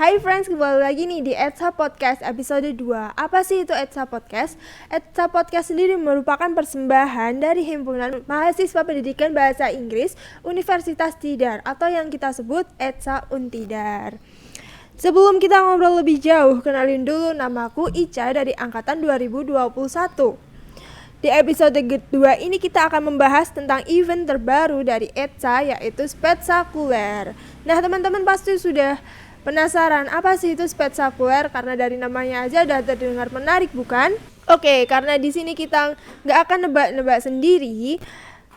Hai friends, kembali lagi nih di Etsa Podcast episode 2. Apa sih itu Etsa Podcast? Etsa Podcast sendiri merupakan persembahan dari Himpunan Mahasiswa Pendidikan Bahasa Inggris Universitas Tidar atau yang kita sebut Etsa Untidar. Sebelum kita ngobrol lebih jauh, kenalin dulu, namaku Ica dari angkatan 2021. Di episode kedua ini kita akan membahas tentang event terbaru dari Etsa, yaitu Spetsakuler. Nah, teman-teman pasti sudah penasaran apa sih itu Spetsakuler, karena dari namanya aja udah terdengar menarik, bukan? Oke, karena di sini kita nggak akan nebak-nebak sendiri,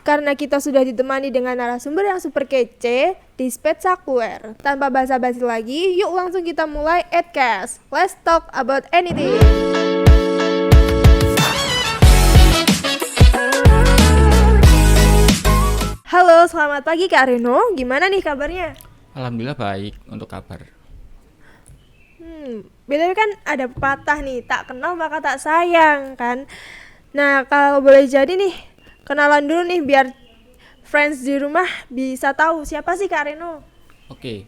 karena kita sudah ditemani dengan narasumber yang super kece di Spetsakuler. Tanpa basa-basi lagi, yuk langsung kita mulai Edcast. Let's talk about anything. Halo, selamat pagi Kak Reno. Gimana nih kabarnya? Alhamdulillah baik untuk kabar. BTW kan ada pepatah nih, tak kenal maka tak sayang kan. Nah, kalau boleh jadi nih, kenalan dulu nih biar friends di rumah bisa tahu siapa sih Kak Reno. Oke,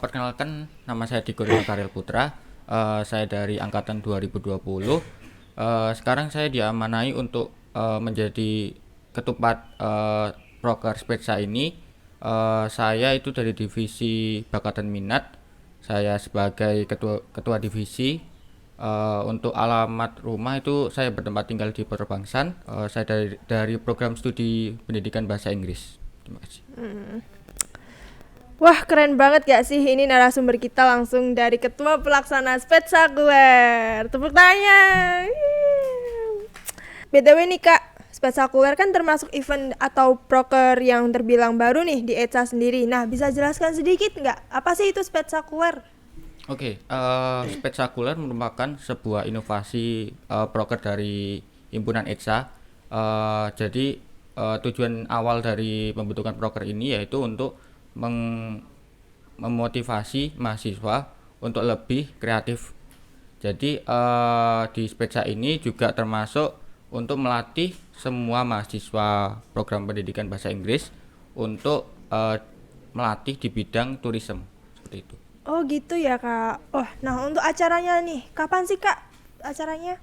perkenalkan nama saya Diko Rino Karel Putra. Saya dari angkatan 2020. Sekarang saya diamanai untuk menjadi ketupat proker Spetsa ini. Saya itu dari divisi bakat dan minat. Saya sebagai ketua divisi. Untuk alamat rumah itu saya bertempat tinggal di Peterbangsan. Saya dari program studi pendidikan bahasa Inggris. Terima kasih. Wah, keren banget gak sih ini narasumber kita langsung dari ketua pelaksana Spetsakuler. Tepuk tangan. BTW nih Kak, Spetsakuler kan termasuk event atau proker yang terbilang baru nih di Etsa sendiri. Nah, bisa jelaskan sedikit nggak apa sih itu Spetsakuler? Oke, Spetsakuler merupakan sebuah inovasi proker dari himpunan ETSA. Jadi tujuan awal dari pembentukan proker ini yaitu untuk memotivasi mahasiswa untuk lebih kreatif. Jadi di Spetsa ini juga termasuk untuk melatih semua mahasiswa program pendidikan bahasa Inggris untuk melatih di bidang tourism seperti itu. Oh gitu ya Kak. Oh, nah untuk acaranya nih, kapan sih Kak acaranya?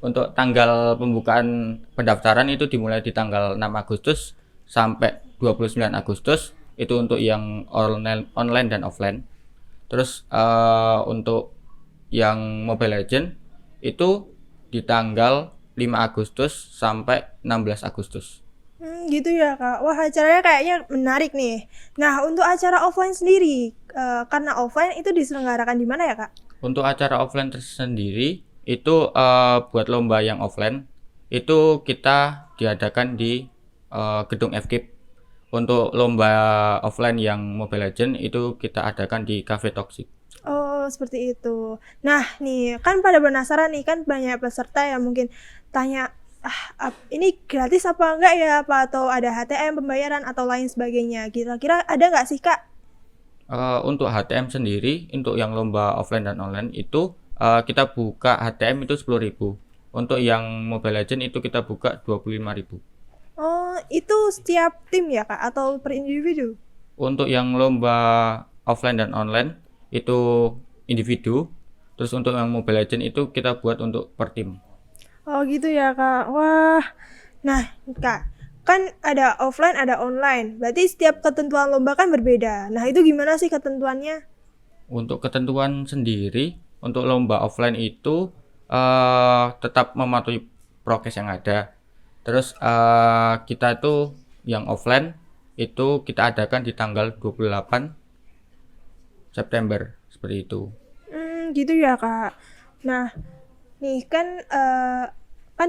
Untuk tanggal pembukaan pendaftaran itu dimulai di tanggal 6 Agustus sampai 29 Agustus. Itu untuk yang online dan offline. Terus untuk yang Mobile Legends itu di tanggal 5 Agustus sampai 16 Agustus. Gitu ya Kak. Wah, acaranya kayaknya menarik nih. Nah, untuk acara offline sendiri, karena offline itu diselenggarakan di mana ya Kak? Untuk acara offline tersendiri itu buat lomba yang offline itu kita diadakan di gedung FKIP. Untuk lomba offline yang Mobile Legends itu kita adakan di Cafe Toxic. Oh, seperti itu. Nah, nih kan pada penasaran nih, kan banyak peserta yang mungkin tanya, ini gratis apa enggak ya, apa atau ada HTM pembayaran atau lain sebagainya. Kira-kira ada nggak sih Kak? Untuk HTM sendiri, untuk yang lomba offline dan online itu kita buka HTM itu 10.000. Untuk yang Mobile Legends itu kita buka 25.000. Oh, itu setiap tim ya Kak atau per individu? Untuk yang lomba offline dan online itu individu. Terus untuk yang Mobile Legends itu kita buat untuk per tim. Oh gitu ya Kak. Wah. Nah Kak, kan ada offline ada online. Berarti setiap ketentuan lomba kan berbeda. Nah itu gimana sih ketentuannya? Untuk ketentuan sendiri, untuk lomba offline itu tetap mematuhi prokes yang ada. Terus kita itu yang offline itu kita adakan di tanggal 28 September seperti itu. Gitu ya Kak. Nah, nih kan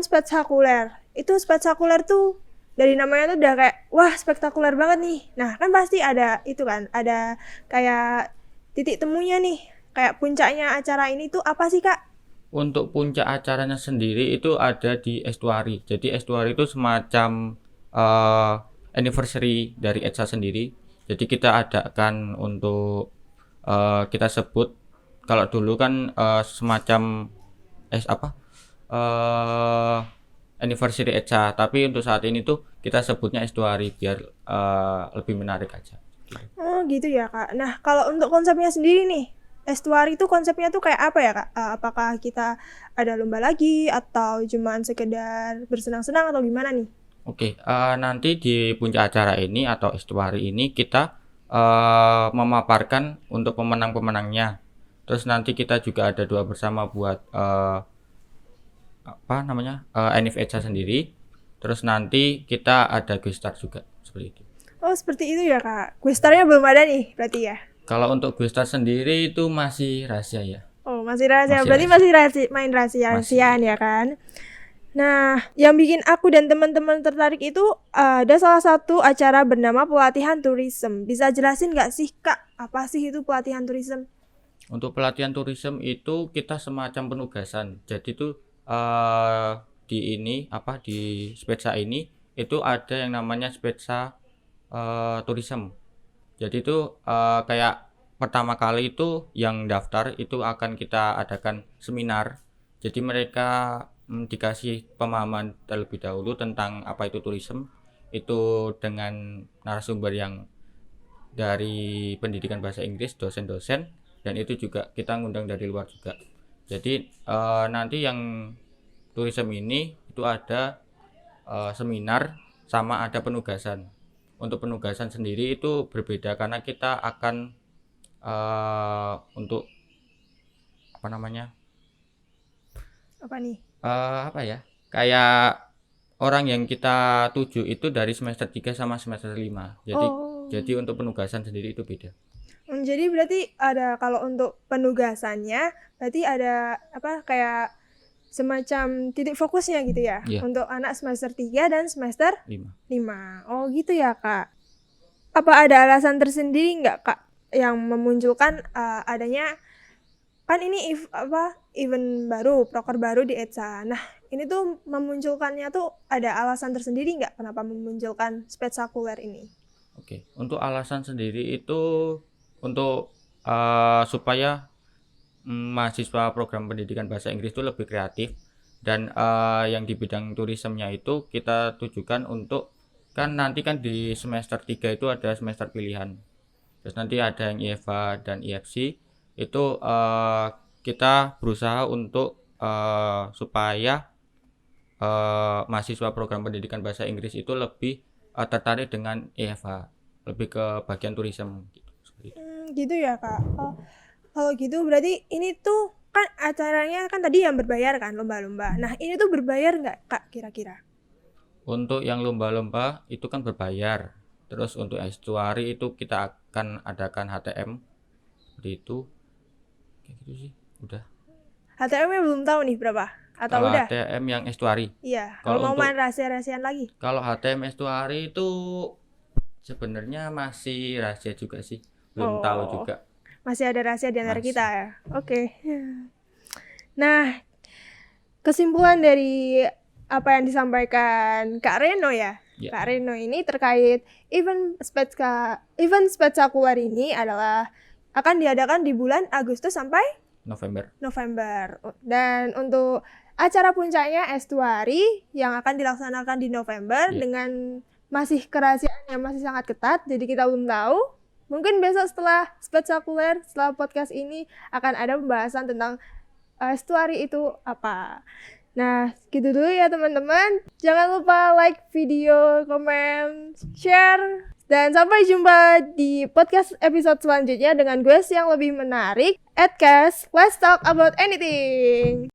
Spetsakuler. Itu Spetsakuler tuh dari namanya tuh udah kayak wah spektakuler banget nih. Nah, kan pasti ada itu kan, ada kayak titik temunya nih. Kayak puncaknya acara ini tuh apa sih Kak? Untuk puncak acaranya sendiri itu ada di Estuary. Jadi Estuary itu semacam anniversary dari ETSA sendiri. Jadi kita adakan untuk kita sebut kalau dulu kan semacam anniversary ETSA, tapi untuk saat ini tuh kita sebutnya Estuary biar lebih menarik aja. Oh gitu ya Kak. Nah kalau untuk konsepnya sendiri nih, estuari itu konsepnya tuh kayak apa ya Kak? Apakah kita ada lomba lagi atau cuman sekedar bersenang-senang atau gimana nih? Oke, nanti di puncak acara ini atau estuari ini kita memaparkan untuk pemenang-pemenangnya. Terus nanti kita juga ada doa bersama buat apa namanya NFETSA sendiri. Terus nanti kita ada guest star juga seperti itu. Oh seperti itu ya Kak. Questarnya belum ada nih berarti ya? Kalau untuk guest star sendiri itu masih rahasia ya. Oh masih rahasia, Masih berarti rahasia. masih rahasia, main rahasia-rahasiaan ya kan? Nah, yang bikin aku dan teman-teman tertarik itu ada salah satu acara bernama pelatihan tourism. Bisa jelasin nggak sih Kak, apa sih itu pelatihan tourism? Untuk pelatihan tourism itu kita semacam penugasan. Jadi itu di ini apa di Spetsa ini itu ada yang namanya Spetsa tourism. Jadi itu kayak pertama kali itu yang daftar itu akan kita adakan seminar. Jadi mereka dikasih pemahaman terlebih dahulu tentang apa itu tourism itu dengan narasumber yang dari pendidikan bahasa Inggris, dosen-dosen, dan itu juga kita ngundang dari luar juga. Jadi nanti yang tourism ini itu ada seminar sama ada penugasan. Untuk penugasan sendiri itu berbeda karena kita akan untuk apa namanya Apa nih? apa ya kayak orang yang kita tuju itu dari semester 3 sama semester 5. Jadi untuk penugasan sendiri itu beda. Jadi berarti ada kalau untuk penugasannya berarti ada apa kayak semacam titik fokusnya gitu ya Iya. untuk anak semester 3 dan semester 5. 5. Oh gitu ya Kak. Apa ada alasan tersendiri nggak Kak yang memunculkan adanya kan ini event baru, proker baru di ETSA. Nah, ini tuh memunculkannya tuh ada alasan tersendiri nggak kenapa memunculkan spektakuler ini? Oke, untuk alasan sendiri itu untuk supaya mahasiswa program pendidikan bahasa Inggris itu lebih kreatif dan yang di bidang turismenya itu kita tujukan untuk kan nanti kan di semester 3 itu ada semester pilihan. Terus nanti ada yang IEVA dan IFC itu kita berusaha untuk supaya mahasiswa program pendidikan bahasa Inggris itu lebih tertarik dengan IEVA, lebih ke bagian turisme gitu. Seperti itu. Gitu ya Kak. Kalau gitu berarti ini tuh kan acaranya kan tadi yang berbayar kan lomba-lomba. Nah ini tuh berbayar nggak Kak kira-kira? Untuk yang lomba-lomba itu kan berbayar. Terus untuk estuari itu kita akan adakan HTM seperti itu. Kayak gitu sih. Udah. HTM-nya belum tahu nih berapa? Atau Kalau udah? HTM yang estuari. Iya. Kalau Kalau mau untuk main rahasia-rahasiaan lagi? kalau HTM estuari itu sebenarnya masih rahasia juga sih. Belum tahu juga. Masih ada rahasia di antara Masih. kita ya. Oke. Nah, kesimpulan dari apa yang disampaikan Kak Reno ya. Ya. Kak Reno ini terkait event spektakuler ini adalah akan diadakan di bulan Agustus sampai November. Dan untuk acara puncaknya estuari yang akan dilaksanakan di November Iya. dengan masih kerahasiaan yang masih sangat ketat, jadi kita belum tahu. Mungkin besok setelah spektakuler, setelah podcast ini akan ada pembahasan tentang estuari itu apa. Nah, gitu dulu ya teman-teman. Jangan lupa like video, komen, share. Dan sampai jumpa di podcast episode selanjutnya dengan guest yang lebih menarik. Let's talk about anything.